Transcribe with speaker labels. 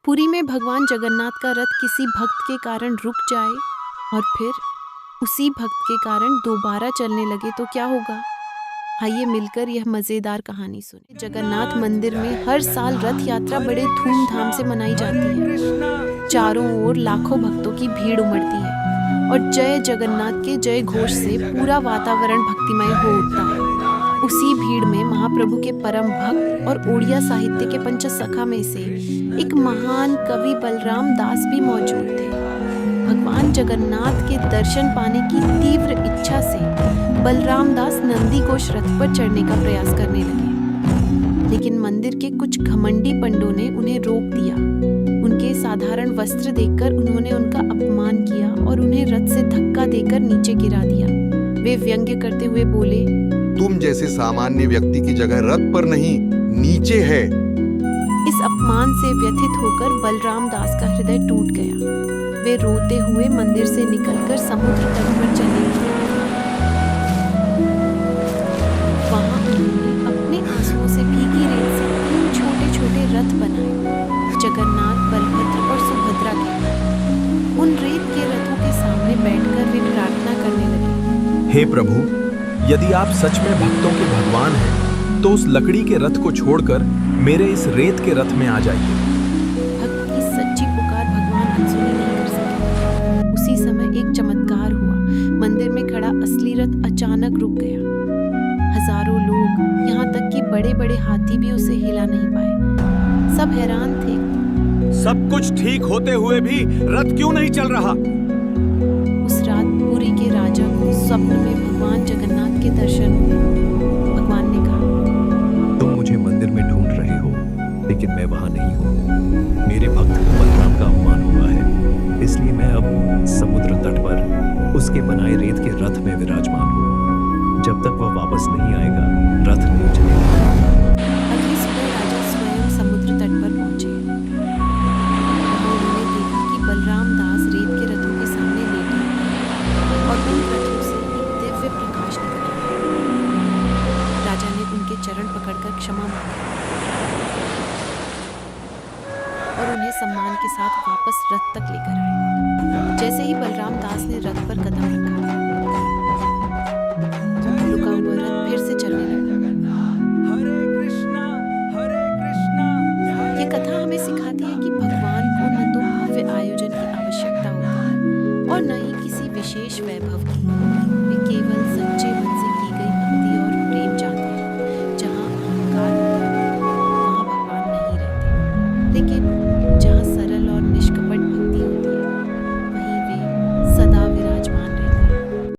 Speaker 1: पुरी में भगवान जगन्नाथ का रथ किसी भक्त के कारण रुक जाए और फिर उसी भक्त के कारण दोबारा चलने लगे तो क्या होगा? आइए मिलकर यह मजेदार कहानी सुने। जगन्नाथ मंदिर में हर साल रथ यात्रा बड़े धूमधाम से मनाई जाती है। चारों ओर लाखों भक्तों की भीड़ उमड़ती है और जय जगन्नाथ के जय घोष से पूरा वातावरण भक्तिमय हो उठता है। उसी भीड़ में महाप्रभु के परम भक्त और ओडिया साहित्य के पंचसखा में से एक महान कवि बलराम दास भी मौजूद थे। भगवान जगन्नाथ के दर्शन पाने की तीव्र इच्छा से बलराम दास नंदी घोष रथ पर चढ़ने का प्रयास करने लगे, लेकिन मंदिर के कुछ घमंडी पंडों ने उन्हें रोक दिया। उनके साधारण वस्त्र देखकर उन्होंने उनका अपमान किया और उन्हें रथ से धक्का देकर नीचे गिरा दिया। वे व्यंग्य करते हुए बोले,
Speaker 2: तुम जैसे सामान्य व्यक्ति की जगह रथ पर नहीं नीचे है।
Speaker 1: इस अपमान से व्यथित होकर बलराम दास का हृदय टूट गया। वे रोते हुए मंदिर से निकलकर समुद्र तट पर चले गए। वहां उन्होंने अपने आंसुओं से भीगी रेत से 3 छोटे-छोटे रथ बनाए, जगन्नाथ, बलभद्र और सुभद्रा के। उन रेत के रथों के सामने बैठकर वे प्रार्थना करने लगे,
Speaker 3: हे प्रभु, यदि आप सच में भक्तों के भगवान हैं, तो उस लकड़ी के रथ को छोड़कर मेरे इस रेत के रथ में आ जाइए।
Speaker 1: भक्त की सच्ची पुकार भगवान अनसुनी नहीं कर सके। उसी समय एक चमत्कार हुआ। मंदिर में खड़ा असली रथ अचानक रुक गया। हजारों लोग, यहाँ तक कि बड़े-बड़े हाथी भी उसे हिला नहीं पाए। सब हैरान थे।
Speaker 3: सब कुछ ठीक होते हुए भी रथ क्यों नहीं चल रहा?
Speaker 1: उस रात पुरी के राजा को स्वप्न में भगवान जगन्नाथ के दर्शन हुए। भगवान ने कहा,
Speaker 4: तुम मुझे मंदिर में ढूंढ रहे हो, लेकिन मैं वहां नहीं हूँ। मेरे भक्त बलराम का अपमान हुआ है, इसलिए मैं अब समुद्र तट पर उसके बनाए रेत के रथ में विराजमान हूँ। जब तक वह वापस नहीं आएगा, रथ नहीं चलेगा।
Speaker 1: अगली सुबह राजा स्वयं समुद्र तट पर पहुंचे। वहां उन्होंने देखा कि बलराम दास रेत के रथों के सामने लेटे हैं और उन रथों से एक दिव्य प्रकाश निकल रहा है। राजा ने उनके चरण पकड़कर क्षमा मांगी और उन्हें सम्मान के साथ वापस रथ तक लेकर आए। जैसे ही बलराम दास ने रथ पर कदम रखा, रुका हुआ रथ फिर से चलने लगा। ये कथा हमें सिखाती है कि भगवान को न तो भव्य आयोजन की आवश्यकता होती है और न ही